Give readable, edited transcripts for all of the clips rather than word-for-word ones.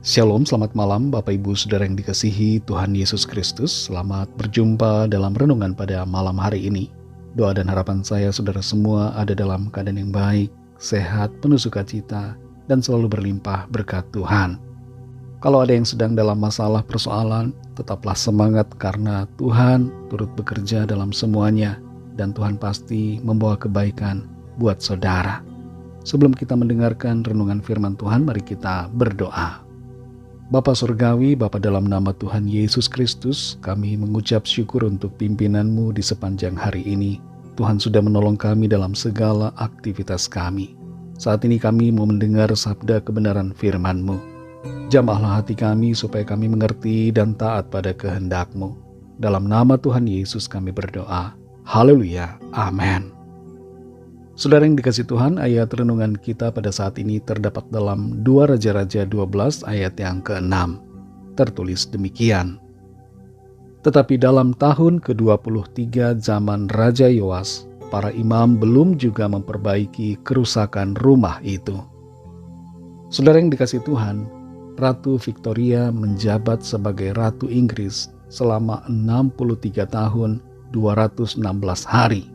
Shalom, selamat malam Bapak Ibu Saudara yang dikasihi Tuhan Yesus Kristus. Selamat berjumpa dalam renungan pada malam hari ini. Doa dan harapan saya saudara semua ada dalam keadaan yang baik, sehat, penuh sukacita, dan selalu berlimpah berkat Tuhan. Kalau ada yang sedang dalam masalah persoalan, tetaplah semangat karena Tuhan turut bekerja dalam semuanya, dan Tuhan pasti membawa kebaikan buat saudara. Sebelum kita mendengarkan renungan firman Tuhan, mari kita berdoa. Bapa Surgawi, Bapa dalam nama Tuhan Yesus Kristus, kami mengucap syukur untuk pimpinan-Mu di sepanjang hari ini. Tuhan sudah menolong kami dalam segala aktivitas kami. Saat ini kami mau mendengar sabda kebenaran firman-Mu. Jamahlah hati kami supaya kami mengerti dan taat pada kehendak-Mu. Dalam nama Tuhan Yesus kami berdoa. Haleluya. Amin. Saudara yang dikasih Tuhan, ayat renungan kita pada saat ini terdapat dalam 2 Raja-Raja 12 ayat yang ke-6. Tertulis demikian. Tetapi dalam tahun ke-23 zaman Raja Yoas, para imam belum juga memperbaiki kerusakan rumah itu. Saudara yang dikasih Tuhan, Ratu Victoria menjabat sebagai Ratu Inggris selama 63 tahun 216 hari.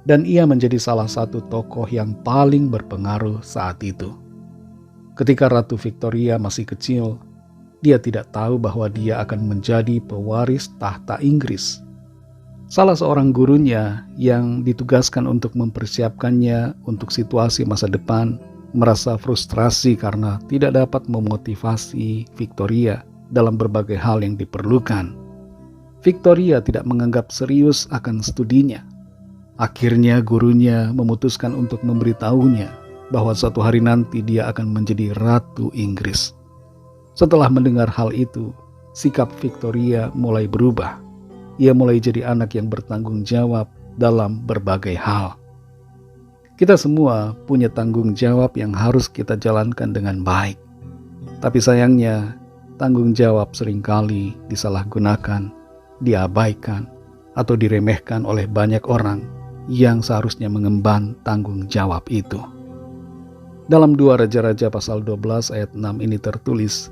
Dan ia menjadi salah satu tokoh yang paling berpengaruh saat itu. Ketika Ratu Victoria masih kecil, dia tidak tahu bahwa dia akan menjadi pewaris tahta Inggris. Salah seorang gurunya yang ditugaskan untuk mempersiapkannya untuk situasi masa depan merasa frustrasi karena tidak dapat memotivasi Victoria dalam berbagai hal yang diperlukan. Victoria tidak menganggap serius akan studinya. Akhirnya gurunya memutuskan untuk memberitahunya bahwa suatu hari nanti dia akan menjadi Ratu Inggris. Setelah mendengar hal itu, sikap Victoria mulai berubah. Ia mulai jadi anak yang bertanggung jawab dalam berbagai hal. Kita semua punya tanggung jawab yang harus kita jalankan dengan baik. Tapi sayangnya, tanggung jawab seringkali disalahgunakan, diabaikan, atau diremehkan oleh banyak orang yang seharusnya mengemban tanggung jawab itu. Dalam 2 Raja-Raja pasal 12 ayat 6 ini tertulis,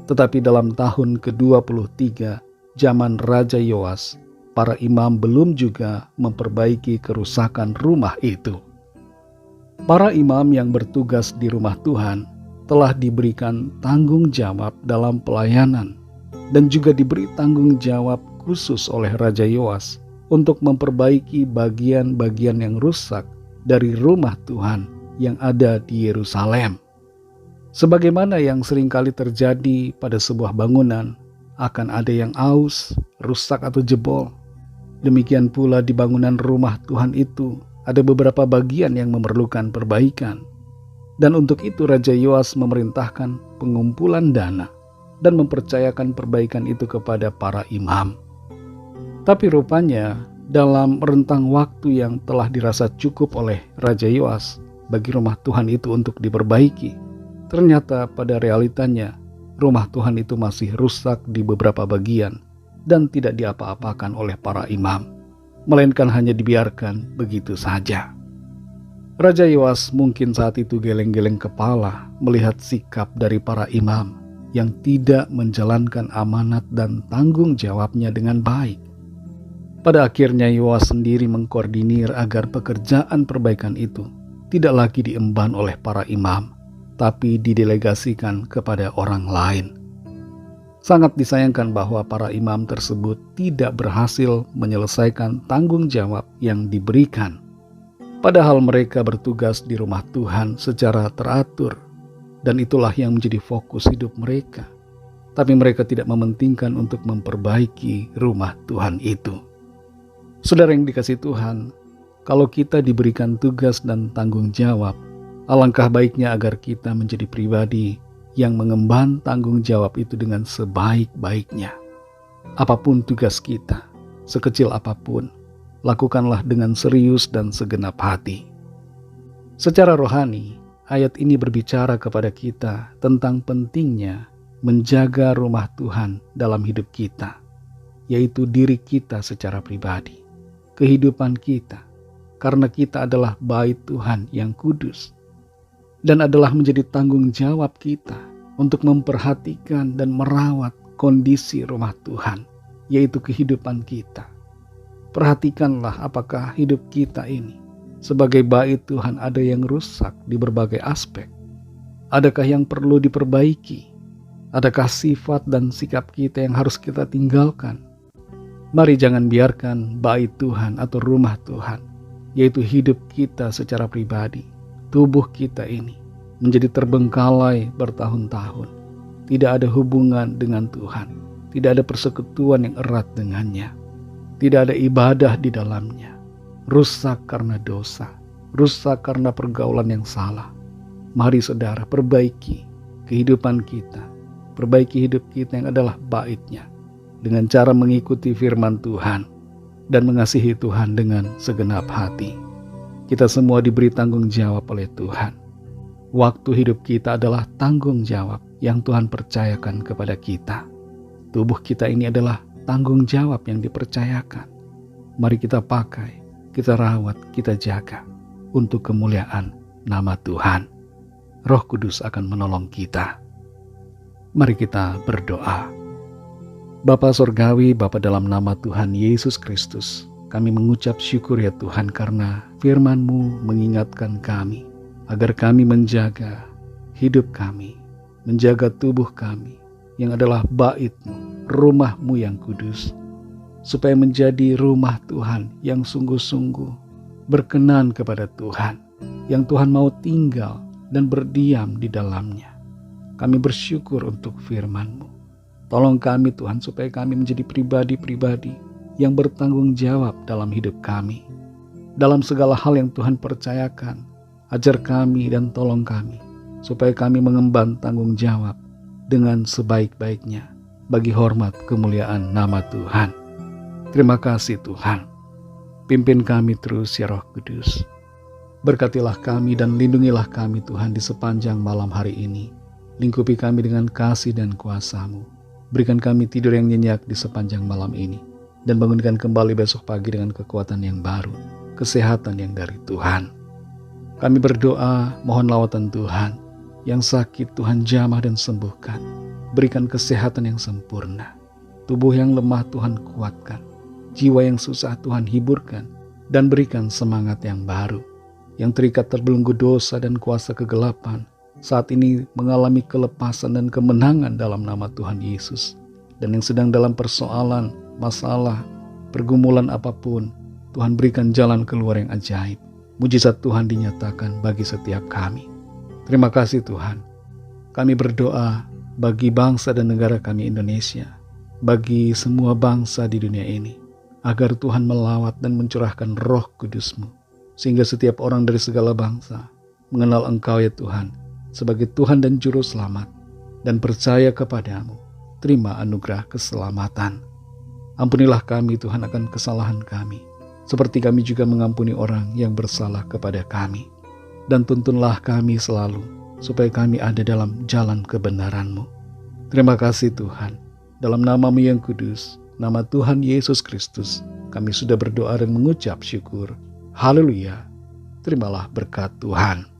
tetapi dalam tahun ke-23 zaman Raja Yoas, para imam belum juga memperbaiki kerusakan rumah itu. Para imam yang bertugas di rumah Tuhan telah diberikan tanggung jawab dalam pelayanan dan juga diberi tanggung jawab khusus oleh Raja Yoas untuk memperbaiki bagian-bagian yang rusak dari rumah Tuhan yang ada di Yerusalem. Sebagaimana yang seringkali terjadi pada sebuah bangunan, akan ada yang aus, rusak atau jebol. Demikian pula di bangunan rumah Tuhan itu, ada beberapa bagian yang memerlukan perbaikan. Dan untuk itu Raja Yoas memerintahkan pengumpulan dana dan mempercayakan perbaikan itu kepada para imam. Tapi rupanya dalam rentang waktu yang telah dirasa cukup oleh Raja Yoas bagi rumah Tuhan itu untuk diperbaiki, ternyata pada realitanya rumah Tuhan itu masih rusak di beberapa bagian dan tidak diapa-apakan oleh para imam, melainkan hanya dibiarkan begitu saja. Raja Yoas mungkin saat itu geleng-geleng kepala melihat sikap dari para imam yang tidak menjalankan amanat dan tanggung jawabnya dengan baik. Pada akhirnya Yoas sendiri mengkoordinir agar pekerjaan perbaikan itu tidak lagi diemban oleh para imam, tapi didelegasikan kepada orang lain. Sangat disayangkan bahwa para imam tersebut tidak berhasil menyelesaikan tanggung jawab yang diberikan. Padahal mereka bertugas di rumah Tuhan secara teratur, dan itulah yang menjadi fokus hidup mereka. Tapi mereka tidak mementingkan untuk memperbaiki rumah Tuhan itu. Saudara yang dikasih Tuhan, kalau kita diberikan tugas dan tanggung jawab, alangkah baiknya agar kita menjadi pribadi yang mengemban tanggung jawab itu dengan sebaik-baiknya. Apapun tugas kita, sekecil apapun, lakukanlah dengan serius dan segenap hati. Secara rohani, ayat ini berbicara kepada kita tentang pentingnya menjaga rumah Tuhan dalam hidup kita, yaitu diri kita secara pribadi. Kehidupan kita, karena kita adalah bait Tuhan yang kudus, dan adalah menjadi tanggung jawab kita untuk memperhatikan dan merawat kondisi rumah Tuhan, yaitu kehidupan kita. Perhatikanlah apakah hidup kita ini sebagai bait Tuhan ada yang rusak di berbagai aspek. Adakah yang perlu diperbaiki? Adakah sifat dan sikap kita yang harus kita tinggalkan? Mari jangan biarkan bait Tuhan atau rumah Tuhan, yaitu hidup kita secara pribadi, tubuh kita ini, menjadi terbengkalai bertahun-tahun. Tidak ada hubungan dengan Tuhan, tidak ada persekutuan yang erat dengannya, tidak ada ibadah di dalamnya, rusak karena dosa, rusak karena pergaulan yang salah. Mari saudara, perbaiki kehidupan kita, perbaiki hidup kita yang adalah bait-Nya, dengan cara mengikuti firman Tuhan dan mengasihi Tuhan dengan segenap hati. Kita semua diberi tanggung jawab oleh Tuhan. Waktu hidup kita adalah tanggung jawab yang Tuhan percayakan kepada kita. Tubuh kita ini adalah tanggung jawab yang dipercayakan. Mari kita pakai, kita rawat, kita jaga untuk kemuliaan nama Tuhan. Roh Kudus akan menolong kita. Mari kita berdoa. Bapa Sorgawi, Bapa dalam nama Tuhan Yesus Kristus, kami mengucap syukur ya Tuhan karena firman-Mu mengingatkan kami agar kami menjaga hidup kami, menjaga tubuh kami yang adalah bait-Mu, rumah-Mu yang kudus, supaya menjadi rumah Tuhan yang sungguh-sungguh berkenan kepada Tuhan, yang Tuhan mau tinggal dan berdiam di dalamnya. Kami bersyukur untuk firman-Mu. Tolong kami Tuhan supaya kami menjadi pribadi-pribadi yang bertanggung jawab dalam hidup kami. Dalam segala hal yang Tuhan percayakan, ajar kami dan tolong kami supaya kami mengemban tanggung jawab dengan sebaik-baiknya bagi hormat kemuliaan nama Tuhan. Terima kasih Tuhan. Pimpin kami terus ya Roh Kudus. Berkatilah kami dan lindungilah kami Tuhan di sepanjang malam hari ini. Lingkupi kami dengan kasih dan kuasa-Mu. Berikan kami tidur yang nyenyak di sepanjang malam ini. Dan bangunkan kembali besok pagi dengan kekuatan yang baru. Kesehatan yang dari Tuhan. Kami berdoa mohon lawatan Tuhan. Yang sakit Tuhan jamah dan sembuhkan. Berikan kesehatan yang sempurna. Tubuh yang lemah Tuhan kuatkan. Jiwa yang susah Tuhan hiburkan. Dan berikan semangat yang baru. Yang terikat terbelenggu dosa dan kuasa kegelapan, saat ini mengalami kelepasan dan kemenangan dalam nama Tuhan Yesus. Dan yang sedang dalam persoalan, masalah, pergumulan apapun, Tuhan berikan jalan keluar yang ajaib. Mujizat Tuhan dinyatakan bagi setiap kami. Terima kasih Tuhan. Kami berdoa bagi bangsa dan negara kami Indonesia, bagi semua bangsa di dunia ini, agar Tuhan melawat dan mencurahkan Roh Kudus-Mu, sehingga setiap orang dari segala bangsa mengenal Engkau ya Tuhan sebagai Tuhan dan Juru Selamat dan percaya kepadamu. Terima anugerah keselamatan. Ampunilah kami Tuhan akan kesalahan kami, seperti kami juga mengampuni orang yang bersalah kepada kami. Dan tuntunlah kami selalu supaya kami ada dalam jalan kebenaran-Mu. Terima kasih Tuhan. Dalam nama-Mu yang kudus, nama Tuhan Yesus Kristus, kami sudah berdoa dan mengucap syukur. Haleluya, terimalah berkat Tuhan.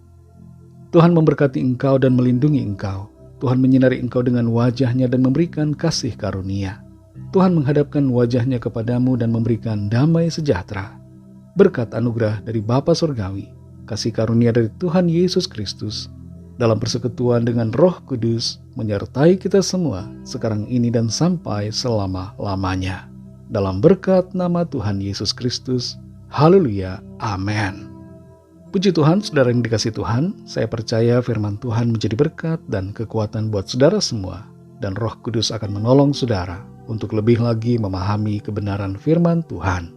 Tuhan memberkati engkau dan melindungi engkau. Tuhan menyinari engkau dengan wajah-Nya dan memberikan kasih karunia. Tuhan menghadapkan wajah-Nya kepadamu dan memberikan damai sejahtera. Berkat anugerah dari Bapa Surgawi, kasih karunia dari Tuhan Yesus Kristus, dalam persekutuan dengan Roh Kudus, menyertai kita semua sekarang ini dan sampai selama-lamanya. Dalam berkat nama Tuhan Yesus Kristus. Haleluya, amin. Puji Tuhan, saudara yang dikasihi Tuhan, saya percaya firman Tuhan menjadi berkat dan kekuatan buat saudara semua, dan Roh Kudus akan menolong saudara untuk lebih lagi memahami kebenaran firman Tuhan.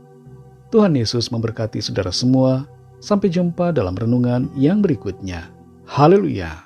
Tuhan Yesus memberkati saudara semua. Sampai jumpa dalam renungan yang berikutnya. Haleluya.